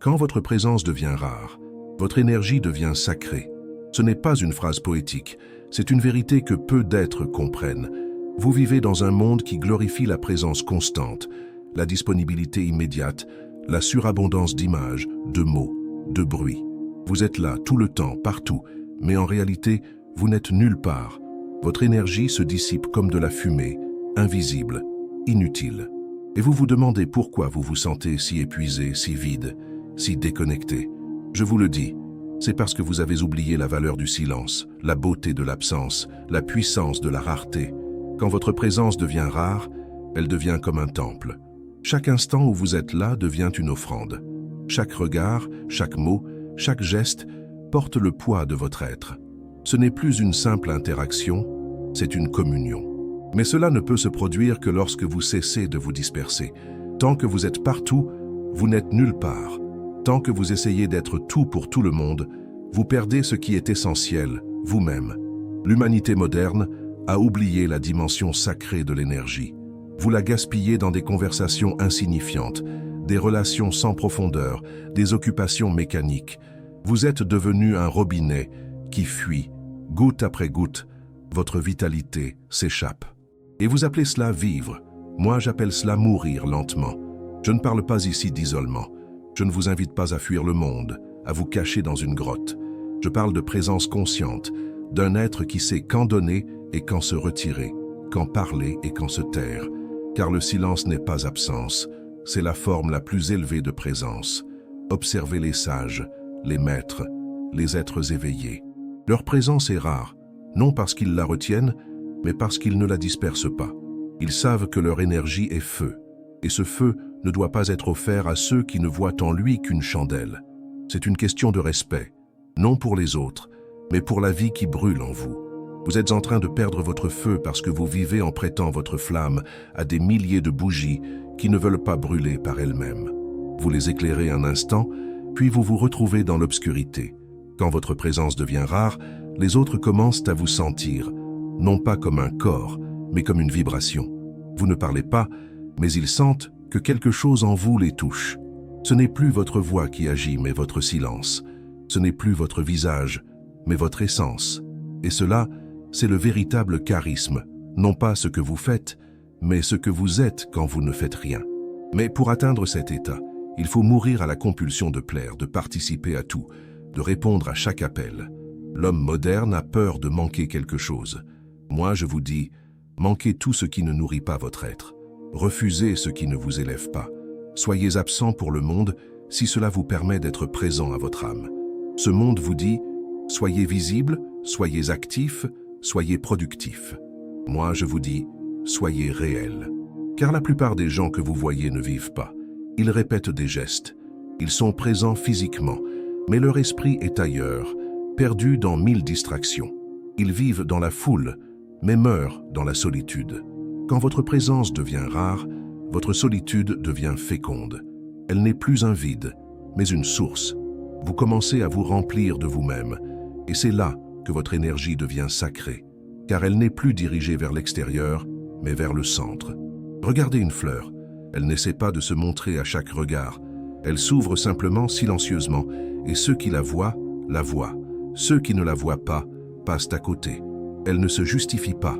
Quand votre présence devient rare, votre énergie devient sacrée. Ce n'est pas une phrase poétique, c'est une vérité que peu d'êtres comprennent. Vous vivez dans un monde qui glorifie la présence constante, la disponibilité immédiate, la surabondance d'images, de mots, de bruits. Vous êtes là tout le temps, partout, mais en réalité, vous n'êtes nulle part. Votre énergie se dissipe comme de la fumée, invisible, inutile. Et vous vous demandez pourquoi vous vous sentez si épuisé, si vide, si déconnecté. Je vous le dis, c'est parce que vous avez oublié la valeur du silence, la beauté de l'absence, la puissance de la rareté. Quand votre présence devient rare, elle devient comme un temple. Chaque instant où vous êtes là devient une offrande. Chaque regard, chaque mot, chaque geste porte le poids de votre être. Ce n'est plus une simple interaction, c'est une communion. Mais cela ne peut se produire que lorsque vous cessez de vous disperser. Tant que vous êtes partout, vous n'êtes nulle part. Tant que vous essayez d'être tout pour tout le monde, vous perdez ce qui est essentiel, vous-même. L'humanité moderne a oublié la dimension sacrée de l'énergie. Vous la gaspillez dans des conversations insignifiantes, des relations sans profondeur, des occupations mécaniques. Vous êtes devenu un robinet qui fuit, goutte après goutte, votre vitalité s'échappe. Et vous appelez cela vivre. Moi, j'appelle cela mourir lentement. Je ne parle pas ici d'isolement. Je ne vous invite pas à fuir le monde, à vous cacher dans une grotte. Je parle de présence consciente, d'un être qui sait quand donner et quand se retirer, quand parler et quand se taire. Car le silence n'est pas absence, c'est la forme la plus élevée de présence. Observez les sages, les maîtres, les êtres éveillés. Leur présence est rare, non parce qu'ils la retiennent, mais parce qu'ils ne la dispersent pas. Ils savent que leur énergie est feu, et ce feu ne doit pas être offert à ceux qui ne voient en lui qu'une chandelle. C'est une question de respect, non pour les autres, mais pour la vie qui brûle en vous. Vous êtes en train de perdre votre feu parce que vous vivez en prêtant votre flamme à des milliers de bougies qui ne veulent pas brûler par elles-mêmes. Vous les éclairez un instant, puis vous vous retrouvez dans l'obscurité. Quand votre présence devient rare, les autres commencent à vous sentir, non pas comme un corps, mais comme une vibration. Vous ne parlez pas, mais ils sentent que quelque chose en vous les touche. Ce n'est plus votre voix qui agit, mais votre silence. Ce n'est plus votre visage, mais votre essence. Et cela, c'est le véritable charisme, non pas ce que vous faites, mais ce que vous êtes quand vous ne faites rien. Mais pour atteindre cet état, il faut mourir à la compulsion de plaire, de participer à tout, de répondre à chaque appel. L'homme moderne a peur de manquer quelque chose. Moi, je vous dis, manquez tout ce qui ne nourrit pas votre être. Refusez ce qui ne vous élève pas. Soyez absent pour le monde si cela vous permet d'être présent à votre âme. Ce monde vous dit, soyez visible, soyez actif, soyez productif. Moi, je vous dis, soyez réel. Car la plupart des gens que vous voyez ne vivent pas. Ils répètent des gestes. Ils sont présents physiquement, mais leur esprit est ailleurs, perdu dans 1000 distractions. Ils vivent dans la foule, mais meurent dans la solitude. Quand votre présence devient rare, votre solitude devient féconde. Elle n'est plus un vide, mais une source. Vous commencez à vous remplir de vous-même, et c'est là que votre énergie devient sacrée, car elle n'est plus dirigée vers l'extérieur, mais vers le centre. Regardez une fleur, elle n'essaie pas de se montrer à chaque regard, elle s'ouvre simplement silencieusement, et ceux qui la voient, la voient. Ceux qui ne la voient pas, passent à côté. Elle ne se justifie pas,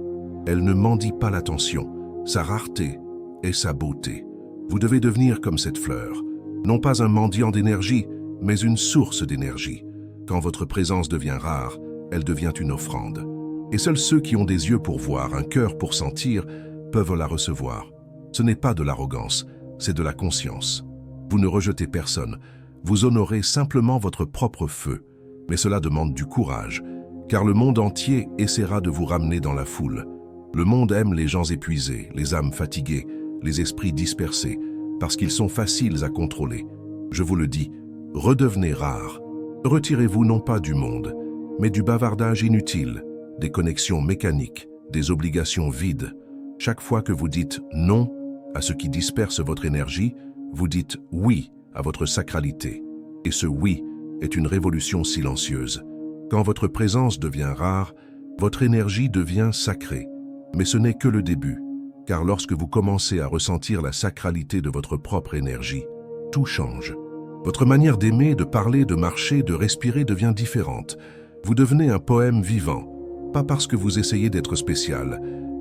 elle ne mendie pas l'attention, sa rareté et sa beauté. Vous devez devenir comme cette fleur, non pas un mendiant d'énergie, mais une source d'énergie. Quand votre présence devient rare, elle devient une offrande. Et seuls ceux qui ont des yeux pour voir, un cœur pour sentir, peuvent la recevoir. Ce n'est pas de l'arrogance, c'est de la conscience. Vous ne rejetez personne, vous honorez simplement votre propre feu. Mais cela demande du courage, car le monde entier essaiera de vous ramener dans la foule. Le monde aime les gens épuisés, les âmes fatiguées, les esprits dispersés, parce qu'ils sont faciles à contrôler. Je vous le dis, redevenez rares. Retirez-vous non pas du monde, mais du bavardage inutile, des connexions mécaniques, des obligations vides. Chaque fois que vous dites non à ce qui disperse votre énergie, vous dites oui à votre sacralité. Et ce oui est une révolution silencieuse. Quand votre présence devient rare, votre énergie devient sacrée. Mais ce n'est que le début, car lorsque vous commencez à ressentir la sacralité de votre propre énergie, tout change. Votre manière d'aimer, de parler, de marcher, de respirer devient différente. Vous devenez un poème vivant, pas parce que vous essayez d'être spécial,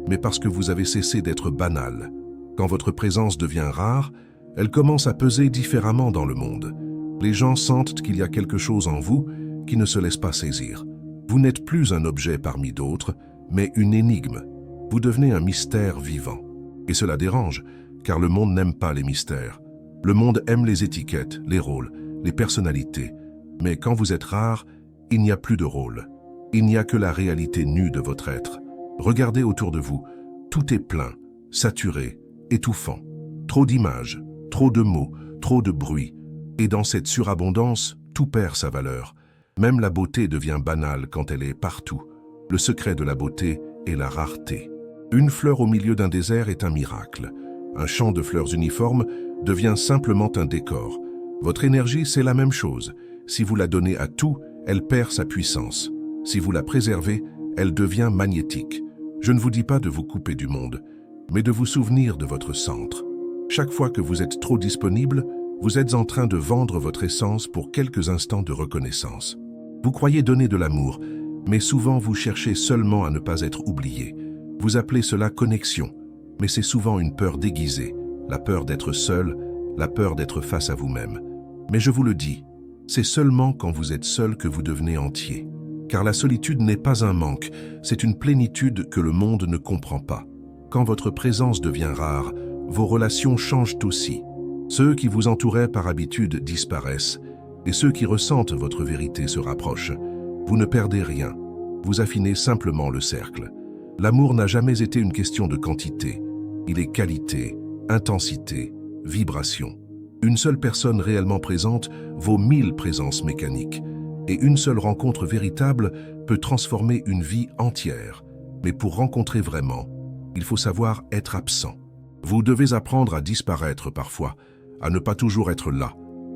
mais parce que vous avez cessé d'être banal. Quand votre présence devient rare, elle commence à peser différemment dans le monde. Les gens sentent qu'il y a quelque chose en vous qui ne se laisse pas saisir. Vous n'êtes plus un objet parmi d'autres, mais une énigme. Vous devenez un mystère vivant. Et cela dérange, car le monde n'aime pas les mystères. Le monde aime les étiquettes, les rôles, les personnalités. Mais quand vous êtes rare, il n'y a plus de rôle. Il n'y a que la réalité nue de votre être. Regardez autour de vous, tout est plein, saturé, étouffant. Trop d'images, trop de mots, trop de bruit. Et dans cette surabondance, tout perd sa valeur. Même la beauté devient banale quand elle est partout. Le secret de la beauté est la rareté. Une fleur au milieu d'un désert est un miracle. Un champ de fleurs uniformes devient simplement un décor. Votre énergie, c'est la même chose. Si vous la donnez à tout, elle perd sa puissance. Si vous la préservez, elle devient magnétique. Je ne vous dis pas de vous couper du monde, mais de vous souvenir de votre centre. Chaque fois que vous êtes trop disponible, vous êtes en train de vendre votre essence pour quelques instants de reconnaissance. Vous croyez donner de l'amour, mais souvent vous cherchez seulement à ne pas être oublié. Vous appelez cela connexion, mais c'est souvent une peur déguisée, la peur d'être seul, la peur d'être face à vous-même. Mais je vous le dis, c'est seulement quand vous êtes seul que vous devenez entier. Car la solitude n'est pas un manque, c'est une plénitude que le monde ne comprend pas. Quand votre présence devient rare, vos relations changent aussi. Ceux qui vous entouraient par habitude disparaissent, et ceux qui ressentent votre vérité se rapprochent. Vous ne perdez rien, vous affinez simplement le cercle. L'amour n'a jamais été une question de quantité. Il est qualité, intensité, vibration. Une seule personne réellement présente vaut 1000 présences mécaniques. Et une seule rencontre véritable peut transformer une vie entière. Mais pour rencontrer vraiment, il faut savoir être absent. Vous devez apprendre à disparaître parfois, à ne pas toujours être là,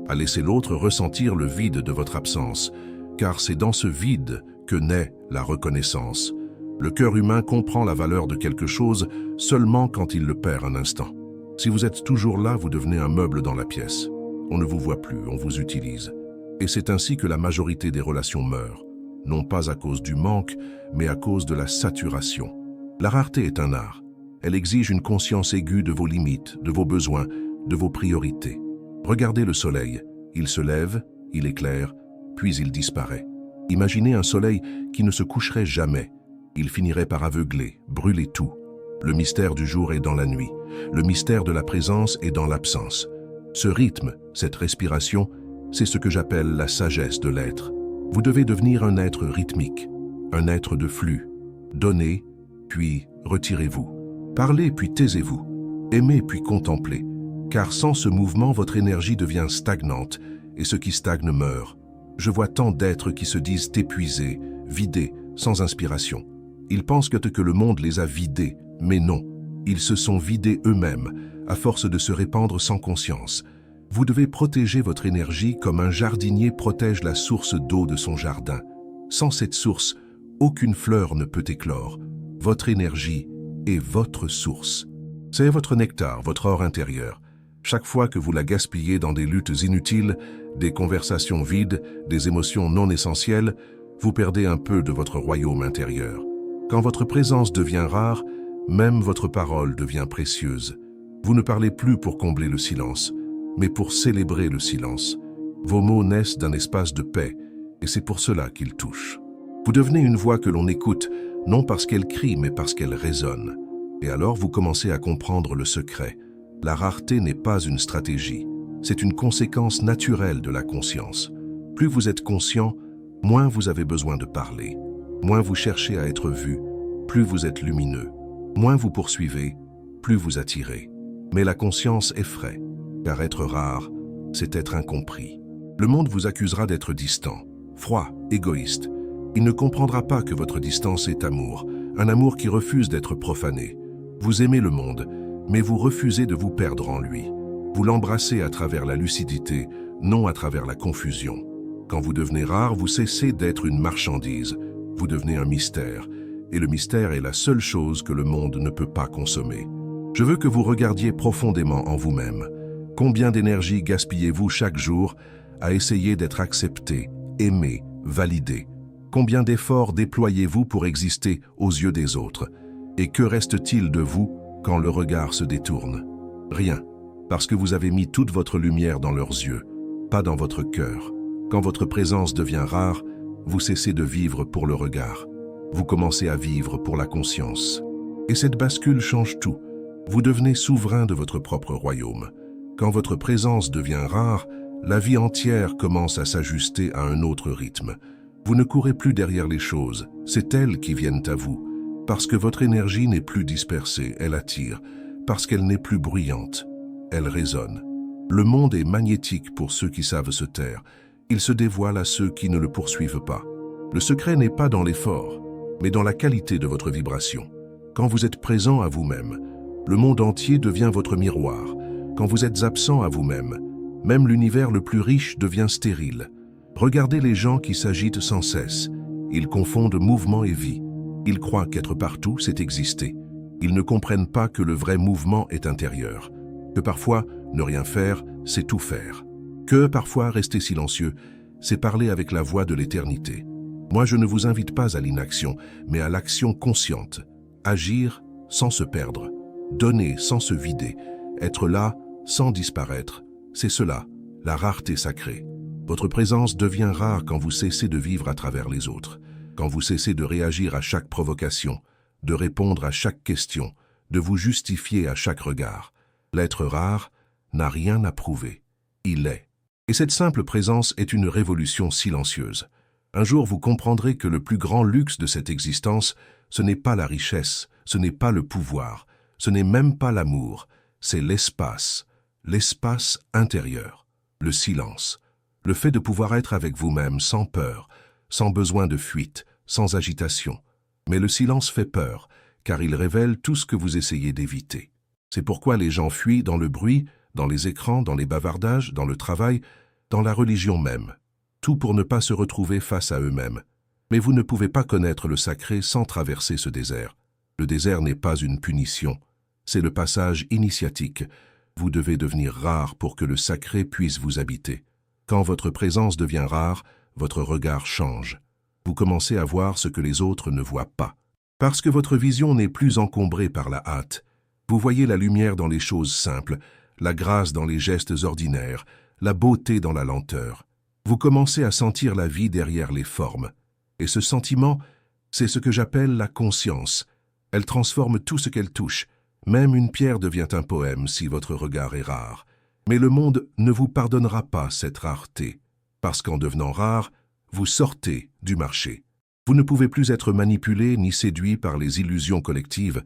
à laisser l'autre ressentir le vide de votre absence, car c'est dans ce vide que naît la reconnaissance. Le cœur humain comprend la valeur de quelque chose seulement quand il le perd un instant. Si vous êtes toujours là, vous devenez un meuble dans la pièce. On ne vous voit plus, on vous utilise. Et c'est ainsi que la majorité des relations meurent, non pas à cause du manque, mais à cause de la saturation. La rareté est un art. Elle exige une conscience aiguë de vos limites, de vos besoins, de vos priorités. Regardez le soleil. Il se lève, il éclaire, puis il disparaît. Imaginez un soleil qui ne se coucherait jamais. Il finirait par aveugler, brûler tout. Le mystère du jour est dans la nuit. Le mystère de la présence est dans l'absence. Ce rythme, cette respiration, c'est ce que j'appelle la sagesse de l'être. Vous devez devenir un être rythmique, un être de flux. Donnez, puis retirez-vous. Parlez, puis taisez-vous. Aimez, puis contemplez. Car sans ce mouvement, votre énergie devient stagnante, et ce qui stagne meurt. Je vois tant d'êtres qui se disent épuisés, vidés, sans inspiration. Ils pensent que le monde les a vidés, mais non. Ils se sont vidés eux-mêmes, à force de se répandre sans conscience. Vous devez protéger votre énergie comme un jardinier protège la source d'eau de son jardin. Sans cette source, aucune fleur ne peut éclore. Votre énergie est votre source. C'est votre nectar, votre or intérieur. Chaque fois que vous la gaspillez dans des luttes inutiles, des conversations vides, des émotions non essentielles, vous perdez un peu de votre royaume intérieur. Quand votre présence devient rare, même votre parole devient précieuse. Vous ne parlez plus pour combler le silence, mais pour célébrer le silence. Vos mots naissent d'un espace de paix, et c'est pour cela qu'ils touchent. Vous devenez une voix que l'on écoute, non parce qu'elle crie, mais parce qu'elle résonne. Et alors vous commencez à comprendre le secret. La rareté n'est pas une stratégie, c'est une conséquence naturelle de la conscience. Plus vous êtes conscient, moins vous avez besoin de parler. Moins vous cherchez à être vu, plus vous êtes lumineux. Moins vous poursuivez, plus vous attirez. Mais la conscience effraie, car être rare, c'est être incompris. Le monde vous accusera d'être distant, froid, égoïste. Il ne comprendra pas que votre distance est amour, un amour qui refuse d'être profané. Vous aimez le monde, mais vous refusez de vous perdre en lui. Vous l'embrassez à travers la lucidité, non à travers la confusion. Quand vous devenez rare, vous cessez d'être une marchandise. Vous devenez un mystère, et le mystère est la seule chose que le monde ne peut pas consommer. Je veux que vous regardiez profondément en vous-même. Combien d'énergie gaspillez-vous chaque jour à essayer d'être accepté, aimé, validé? Combien d'efforts déployez-vous pour exister aux yeux des autres? Et que reste-t-il de vous quand le regard se détourne? Rien, parce que vous avez mis toute votre lumière dans leurs yeux, pas dans votre cœur. Quand votre présence devient rare, vous cessez de vivre pour le regard. Vous commencez à vivre pour la conscience. Et cette bascule change tout. Vous devenez souverain de votre propre royaume. Quand votre présence devient rare, la vie entière commence à s'ajuster à un autre rythme. Vous ne courez plus derrière les choses, c'est elles qui viennent à vous. Parce que votre énergie n'est plus dispersée, elle attire. Parce qu'elle n'est plus bruyante, elle résonne. Le monde est magnétique pour ceux qui savent se taire. Il se dévoile à ceux qui ne le poursuivent pas. Le secret n'est pas dans l'effort, mais dans la qualité de votre vibration. Quand vous êtes présent à vous-même, le monde entier devient votre miroir. Quand vous êtes absent à vous-même, même l'univers le plus riche devient stérile. Regardez les gens qui s'agitent sans cesse. Ils confondent mouvement et vie. Ils croient qu'être partout, c'est exister. Ils ne comprennent pas que le vrai mouvement est intérieur. Que parfois, ne rien faire, c'est tout faire. Que parfois, rester silencieux, c'est parler avec la voix de l'éternité. Moi, je ne vous invite pas à l'inaction, mais à l'action consciente. Agir sans se perdre. Donner sans se vider. Être là sans disparaître. C'est cela, la rareté sacrée. Votre présence devient rare quand vous cessez de vivre à travers les autres, quand vous cessez de réagir à chaque provocation, de répondre à chaque question, de vous justifier à chaque regard. L'être rare n'a rien à prouver. Il est. Et cette simple présence est une révolution silencieuse. Un jour, vous comprendrez que le plus grand luxe de cette existence, ce n'est pas la richesse, ce n'est pas le pouvoir, ce n'est même pas l'amour, c'est l'espace intérieur, le silence. Le fait de pouvoir être avec vous-même sans peur, sans besoin de fuite, sans agitation. Mais le silence fait peur, car il révèle tout ce que vous essayez d'éviter. C'est pourquoi les gens fuient dans le bruit, dans les écrans, dans les bavardages, dans le travail, dans la religion même. Tout pour ne pas se retrouver face à eux-mêmes. Mais vous ne pouvez pas connaître le sacré sans traverser ce désert. Le désert n'est pas une punition, c'est le passage initiatique. Vous devez devenir rare pour que le sacré puisse vous habiter. Quand votre présence devient rare, votre regard change. Vous commencez à voir ce que les autres ne voient pas. Parce que votre vision n'est plus encombrée par la hâte. Vous voyez la lumière dans les choses simples, la grâce dans les gestes ordinaires, la beauté dans la lenteur. Vous commencez à sentir la vie derrière les formes. Et ce sentiment, c'est ce que j'appelle la conscience. Elle transforme tout ce qu'elle touche. Même une pierre devient un poème si votre regard est rare. Mais le monde ne vous pardonnera pas cette rareté, parce qu'en devenant rare, vous sortez du marché. Vous ne pouvez plus être manipulé ni séduit par les illusions collectives.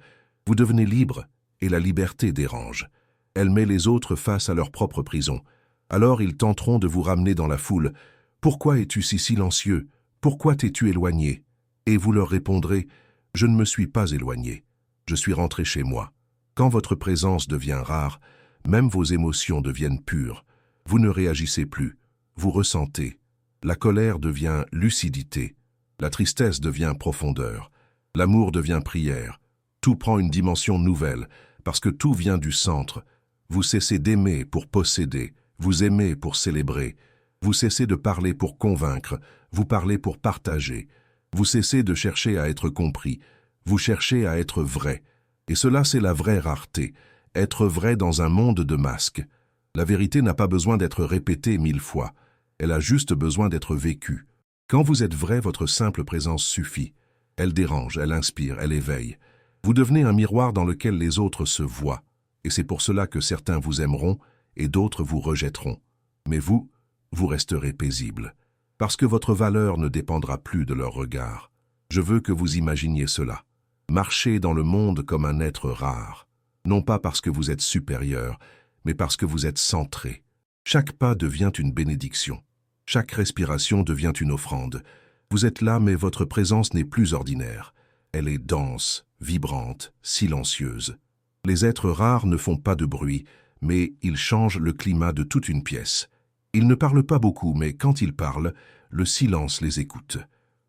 Vous devenez libre, et la liberté dérange. Elle met les autres face à leur propre prison. Alors ils tenteront de vous ramener dans la foule. « Pourquoi es-tu si silencieux? Pourquoi t'es-tu éloigné ?» Et vous leur répondrez « Je ne me suis pas éloigné. Je suis rentré chez moi. » Quand votre présence devient rare, même vos émotions deviennent pures. Vous ne réagissez plus, vous ressentez. La colère devient lucidité, la tristesse devient profondeur, l'amour devient prière. Tout prend une dimension nouvelle, parce que tout vient du centre. Vous cessez d'aimer pour posséder, vous aimez pour célébrer. Vous cessez de parler pour convaincre, vous parlez pour partager. Vous cessez de chercher à être compris, vous cherchez à être vrai. Et cela, c'est la vraie rareté. Être vrai dans un monde de masques. La vérité n'a pas besoin d'être répétée 1000 fois. Elle a juste besoin d'être vécue. Quand vous êtes vrai, votre simple présence suffit. Elle dérange, elle inspire, elle éveille. Vous devenez un miroir dans lequel les autres se voient. Et c'est pour cela que certains vous aimeront et d'autres vous rejetteront. Mais vous resterez paisible. Parce que votre valeur ne dépendra plus de leur regard. Je veux que vous imaginiez cela. Marchez dans le monde comme un être rare. Non pas parce que vous êtes supérieur, mais parce que vous êtes centré. Chaque pas devient une bénédiction. Chaque respiration devient une offrande. Vous êtes là, mais votre présence n'est plus ordinaire. Elle est dense, vibrante, silencieuse. Les êtres rares ne font pas de bruit, mais ils changent le climat de toute une pièce. Ils ne parlent pas beaucoup, mais quand ils parlent, le silence les écoute.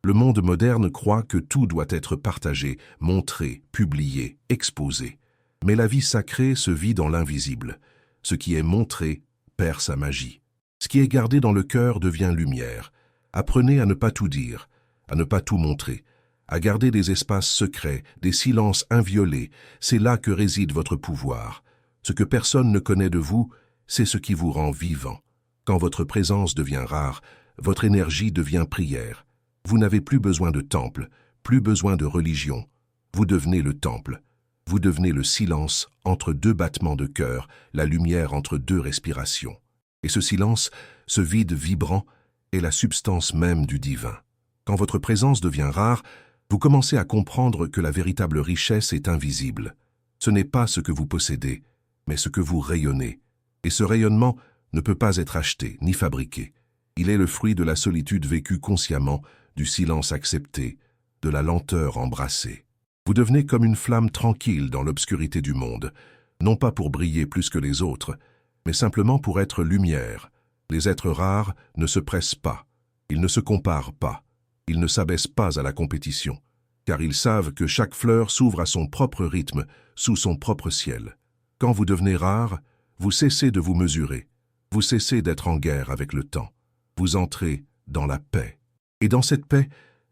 Le monde moderne croit que tout doit être partagé, montré, publié, exposé. Mais la vie sacrée se vit dans l'invisible. Ce qui est montré perd sa magie. Ce qui est gardé dans le cœur devient lumière. Apprenez à ne pas tout dire, à ne pas tout montrer, à garder des espaces secrets, des silences inviolés. C'est là que réside votre pouvoir. Ce que personne ne connaît de vous, c'est ce qui vous rend vivant. Quand votre présence devient rare, votre énergie devient prière. Vous n'avez plus besoin de temple, plus besoin de religion. Vous devenez le temple. Vous devenez le silence entre deux battements de cœur, la lumière entre deux respirations. Et ce silence, ce vide vibrant, est la substance même du divin. Quand votre présence devient rare, vous commencez à comprendre que la véritable richesse est invisible. Ce n'est pas ce que vous possédez, mais ce que vous rayonnez. Et ce rayonnement ne peut pas être acheté ni fabriqué. Il est le fruit de la solitude vécue consciemment, du silence accepté, de la lenteur embrassée. Vous devenez comme une flamme tranquille dans l'obscurité du monde, non pas pour briller plus que les autres, mais simplement pour être lumière. Les êtres rares ne se pressent pas, ils ne se comparent pas, ils ne s'abaissent pas à la compétition, car ils savent que chaque fleur s'ouvre à son propre rythme, sous son propre ciel. Quand vous devenez rare, vous cessez de vous mesurer, vous cessez d'être en guerre avec le temps, vous entrez dans la paix. Et dans cette paix,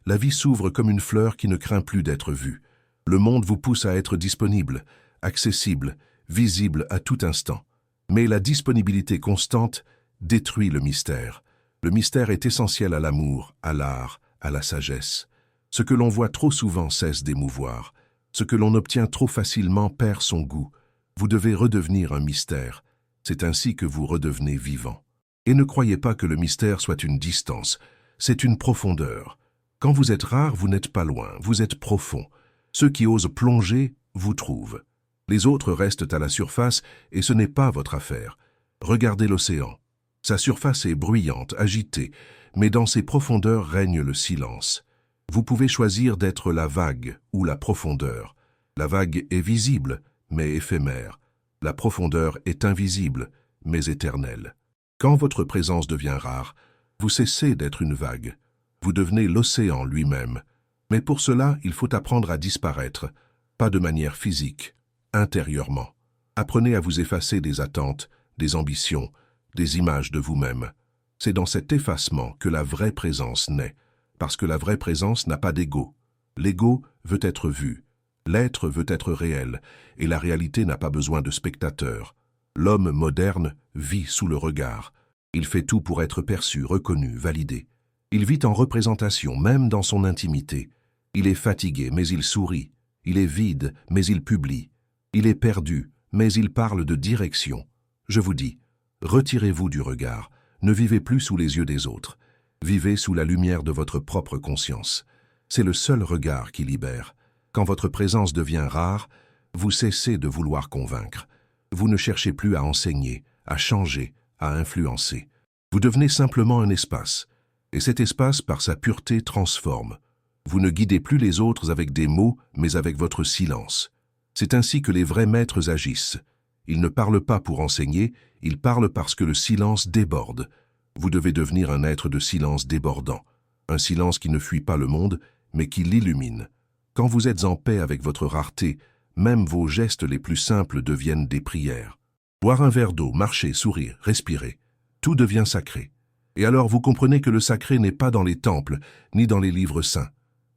la vie s'ouvre comme une fleur qui ne craint plus d'être vue. Le monde vous pousse à être disponible, accessible, visible à tout instant. Mais la disponibilité constante détruit le mystère. Le mystère est essentiel à l'amour, à l'art, à la sagesse. Ce que l'on voit trop souvent cesse d'émouvoir. Ce que l'on obtient trop facilement perd son goût. Vous devez redevenir un mystère. C'est ainsi que vous redevenez vivant. Et ne croyez pas que le mystère soit une distance. C'est une profondeur. Quand vous êtes rare, vous n'êtes pas loin, vous êtes profond. Ceux qui osent plonger vous trouvent. Les autres restent à la surface et ce n'est pas votre affaire. Regardez l'océan. Sa surface est bruyante, agitée, mais dans ses profondeurs règne le silence. Vous pouvez choisir d'être la vague ou la profondeur. La vague est visible, mais éphémère. La profondeur est invisible, mais éternelle. Quand votre présence devient rare, vous cessez d'être une vague. Vous devenez l'océan lui-même. Mais pour cela, il faut apprendre à disparaître, pas de manière physique, intérieurement. Apprenez à vous effacer des attentes, des ambitions, des images de vous-même. C'est dans cet effacement que la vraie présence naît, parce que la vraie présence n'a pas d'ego. L'ego veut être vu, l'être veut être réel, et la réalité n'a pas besoin de spectateurs. L'homme moderne vit sous le regard. Il fait tout pour être perçu, reconnu, validé. Il vit en représentation, même dans son intimité. Il est fatigué, mais il sourit. Il est vide, mais il publie. Il est perdu, mais il parle de direction. Je vous dis, retirez-vous du regard. Ne vivez plus sous les yeux des autres. Vivez sous la lumière de votre propre conscience. C'est le seul regard qui libère. Quand votre présence devient rare, vous cessez de vouloir convaincre. Vous ne cherchez plus à enseigner, à changer, à influencer. Vous devenez simplement un espace. Et cet espace, par sa pureté, transforme. Vous ne guidez plus les autres avec des mots, mais avec votre silence. C'est ainsi que les vrais maîtres agissent. Ils ne parlent pas pour enseigner, ils parlent parce que le silence déborde. Vous devez devenir un être de silence débordant. Un silence qui ne fuit pas le monde, mais qui l'illumine. Quand vous êtes en paix avec votre rareté, même vos gestes les plus simples deviennent des prières. Boire un verre d'eau, marcher, sourire, respirer, tout devient sacré. Et alors vous comprenez que le sacré n'est pas dans les temples, ni dans les livres saints.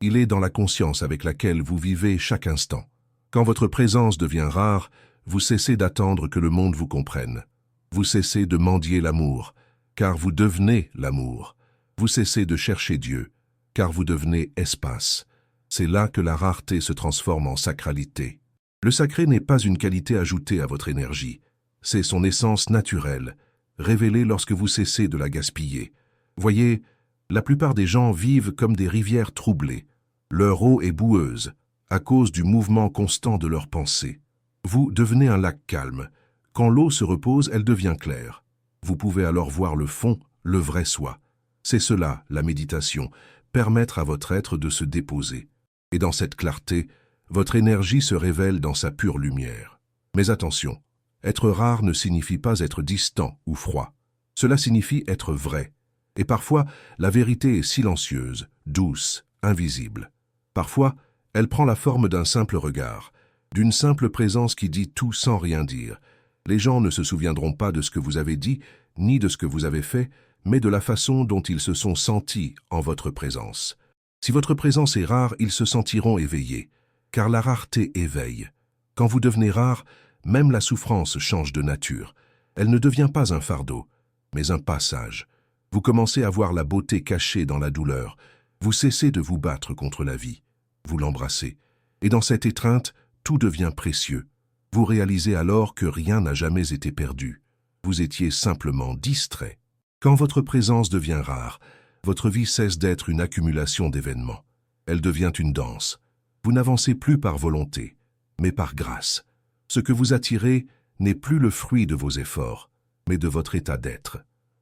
Il est dans la conscience avec laquelle vous vivez chaque instant. Quand votre présence devient rare, vous cessez d'attendre que le monde vous comprenne. Vous cessez de mendier l'amour, car vous devenez l'amour. Vous cessez de chercher Dieu, car vous devenez espace. C'est là que la rareté se transforme en sacralité. Le sacré n'est pas une qualité ajoutée à votre énergie. C'est son essence naturelle, révélée lorsque vous cessez de la gaspiller. Voyez, la plupart des gens vivent comme des rivières troublées. Leur eau est boueuse, à cause du mouvement constant de leurs pensées. Vous devenez un lac calme. Quand l'eau se repose, elle devient claire. Vous pouvez alors voir le fond, le vrai soi. C'est cela, la méditation, permettre à votre être de se déposer. Et dans cette clarté, votre énergie se révèle dans sa pure lumière. Mais attention, être rare ne signifie pas être distant ou froid. Cela signifie être vrai. Et parfois, la vérité est silencieuse, douce, invisible. Parfois, elle prend la forme d'un simple regard, d'une simple présence qui dit tout sans rien dire. Les gens ne se souviendront pas de ce que vous avez dit, ni de ce que vous avez fait, mais de la façon dont ils se sont sentis en votre présence. Si votre présence est rare, ils se sentiront éveillés, car la rareté éveille. Quand vous devenez rare, même la souffrance change de nature. Elle ne devient pas un fardeau, mais un passage. Vous commencez à voir la beauté cachée dans la douleur. Vous cessez de vous battre contre la vie. Vous l'embrassez. Et dans cette étreinte, tout devient précieux. Vous réalisez alors que rien n'a jamais été perdu. Vous étiez simplement distrait. Quand votre présence devient rare, votre vie cesse d'être une accumulation d'événements. Elle devient une danse. Vous n'avancez plus par volonté, mais par grâce. Ce que vous attirez n'est plus le fruit de vos efforts, mais de votre état d'être.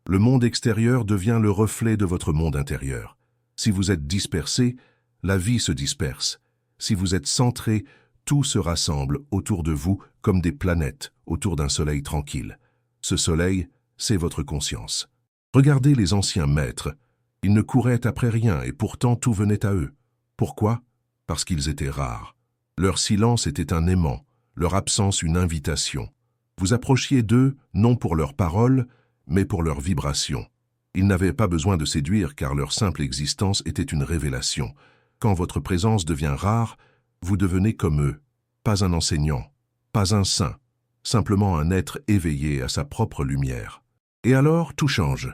Le monde extérieur devient le reflet de votre monde intérieur. Si vous êtes dispersé, la vie se disperse. Si vous êtes centré, tout se rassemble autour de vous comme des planètes autour d'un soleil tranquille. Ce soleil, c'est votre conscience. Regardez les anciens maîtres. Ils ne couraient après rien et pourtant tout venait à eux. Pourquoi? Parce qu'ils étaient rares. Leur silence était un aimant, leur absence une invitation. Vous approchiez d'eux non pour leurs paroles, mais pour leurs vibrations. Ils n'avaient pas besoin de séduire car leur simple existence était une révélation. Quand votre présence devient rare, vous devenez comme eux. Pas un enseignant, pas un saint, simplement un être éveillé à sa propre lumière. Et alors, tout change.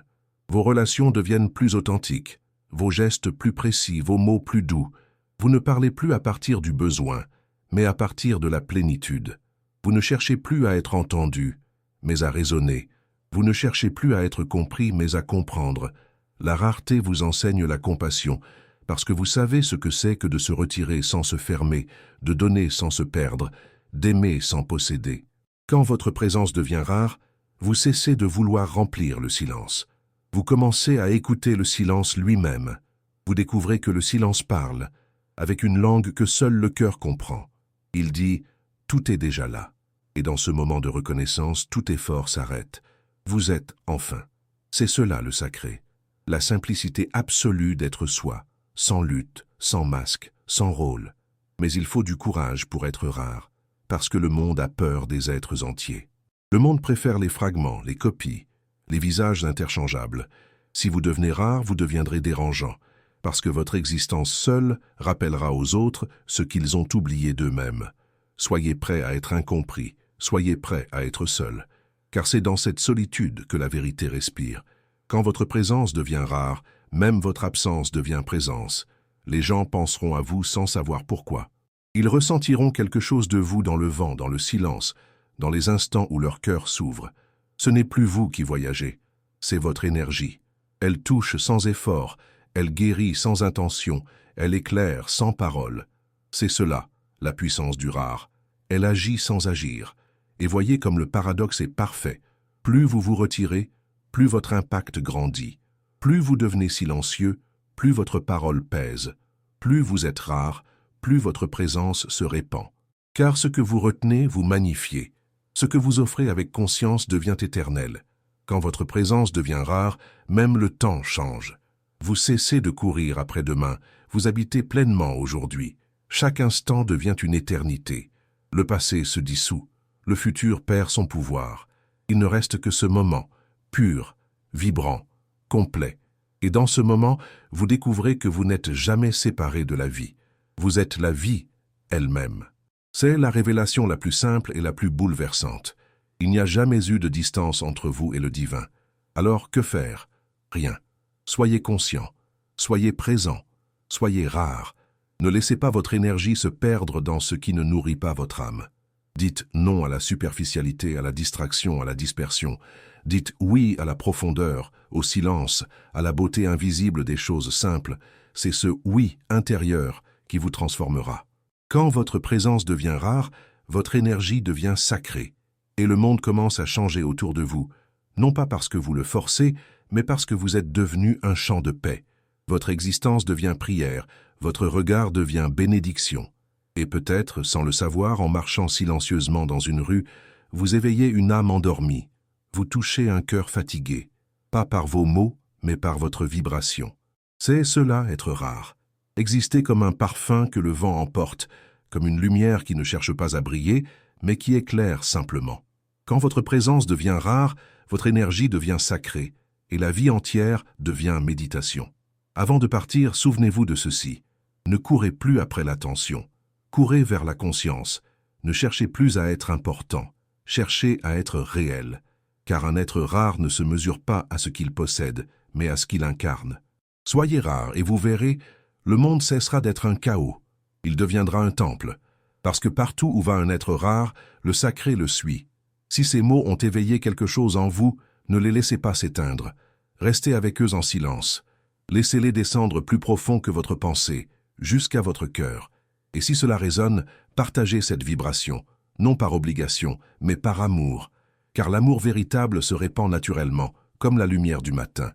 Vos relations deviennent plus authentiques, vos gestes plus précis, vos mots plus doux. Vous ne parlez plus à partir du besoin, mais à partir de la plénitude. Vous ne cherchez plus à être entendu, mais à raisonner. Vous ne cherchez plus à être compris, mais à comprendre. La rareté vous enseigne la compassion, parce que vous savez ce que c'est que de se retirer sans se fermer, de donner sans se perdre, d'aimer sans posséder. Quand votre présence devient rare, vous cessez de vouloir remplir le silence. Vous commencez à écouter le silence lui-même. Vous découvrez que le silence parle, avec une langue que seul le cœur comprend. Il dit « tout est déjà là ». Et dans ce moment de reconnaissance, tout effort s'arrête. Vous êtes enfin. C'est cela le sacré. La simplicité absolue d'être soi, sans lutte, sans masque, sans rôle. Mais il faut du courage pour être rare, parce que le monde a peur des êtres entiers. Le monde préfère les fragments, les copies, les visages interchangeables. Si vous devenez rare, vous deviendrez dérangeant, parce que votre existence seule rappellera aux autres ce qu'ils ont oublié d'eux-mêmes. Soyez prêts à être incompris, soyez prêts à être seuls, car c'est dans cette solitude que la vérité respire. Quand votre présence devient rare, même votre absence devient présence. Les gens penseront à vous sans savoir pourquoi. Ils ressentiront quelque chose de vous dans le vent, dans le silence, dans les instants où leur cœur s'ouvre. Ce n'est plus vous qui voyagez, c'est votre énergie. Elle touche sans effort, elle guérit sans intention, elle éclaire sans parole. C'est cela, la puissance du rare. Elle agit sans agir. Et voyez comme le paradoxe est parfait. Plus vous vous retirez, plus votre impact grandit. Plus vous devenez silencieux, plus votre parole pèse. Plus vous êtes rare, plus votre présence se répand. Car ce que vous retenez, vous magnifiez. Ce que vous offrez avec conscience devient éternel. Quand votre présence devient rare, même le temps change. Vous cessez de courir après demain, vous habitez pleinement aujourd'hui. Chaque instant devient une éternité. Le passé se dissout, le futur perd son pouvoir. Il ne reste que ce moment, pur, vibrant, complet. Et dans ce moment, vous découvrez que vous n'êtes jamais séparé de la vie. Vous êtes la vie elle-même. C'est la révélation la plus simple et la plus bouleversante. Il n'y a jamais eu de distance entre vous et le divin. Alors que faire? Rien. Soyez conscient, soyez présent, soyez rare. Ne laissez pas votre énergie se perdre dans ce qui ne nourrit pas votre âme. Dites non à la superficialité, à la distraction, à la dispersion. Dites oui à la profondeur, au silence, à la beauté invisible des choses simples. C'est ce oui intérieur qui vous transformera. Quand votre présence devient rare, votre énergie devient sacrée, et le monde commence à changer autour de vous, non pas parce que vous le forcez, mais parce que vous êtes devenu un champ de paix. Votre existence devient prière, votre regard devient bénédiction. Et peut-être, sans le savoir, en marchant silencieusement dans une rue, vous éveillez une âme endormie. Vous touchez un cœur fatigué, pas par vos mots, mais par votre vibration. C'est cela être rare. Exister comme un parfum que le vent emporte, comme une lumière qui ne cherche pas à briller, mais qui éclaire simplement. Quand votre présence devient rare, votre énergie devient sacrée, et la vie entière devient méditation. Avant de partir, souvenez-vous de ceci. Ne courez plus après l'attention. Courez vers la conscience. Ne cherchez plus à être important. Cherchez à être réel. Car un être rare ne se mesure pas à ce qu'il possède, mais à ce qu'il incarne. Soyez rare et vous verrez, le monde cessera d'être un chaos. Il deviendra un temple. Parce que partout où va un être rare, le sacré le suit. Si ces mots ont éveillé quelque chose en vous, ne les laissez pas s'éteindre. Restez avec eux en silence. Laissez-les descendre plus profond que votre pensée, jusqu'à votre cœur. Et si cela résonne, partagez cette vibration, non par obligation, mais par amour. Car l'amour véritable se répand naturellement, comme la lumière du matin.